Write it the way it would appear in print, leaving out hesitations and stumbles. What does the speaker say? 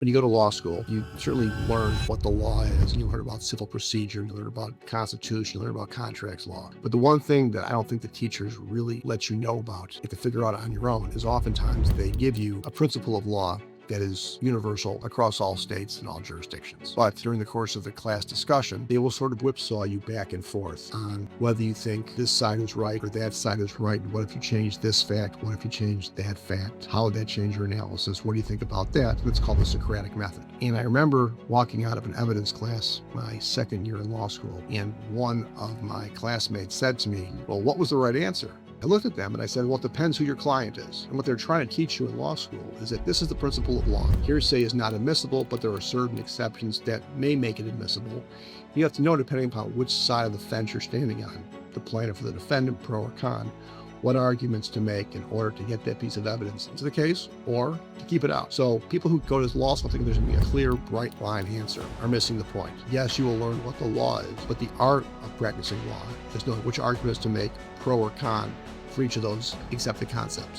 When you go to law school, you certainly learn what the law is. You learn about civil procedure, you learn about constitution, you learn about contracts law. But the one thing that I don't think the teachers really let you know about, you have to figure out on your own, is oftentimes they give you a principle of law that is universal across all states and all jurisdictions. But during the course of the class discussion, they will sort of whipsaw you back and forth on whether you think this side is right or that side is right. What if you change this fact? What if you change that fact? How would that change your analysis? What do you think about that? That's called the Socratic method. And I remember walking out of an evidence class my second year in law school, and one of my classmates said to me, "Well, what was the right answer?" I looked at them and I said, well, it depends who your client is. And what they're trying to teach you in law school is that this is the principle of law. Hearsay is not admissible, but there are certain exceptions that may make it admissible. You have to know, depending upon which side of the fence you're standing on, the plaintiff or the defendant, pro or con, what arguments to make in order to get that piece of evidence into the case or to keep it out. So people who go to law school think there's going to be a clear, bright line answer are missing the point. Yes, you will learn what the law is, but the art of practicing law is knowing which arguments to make, pro or con, for each of those accepted concepts.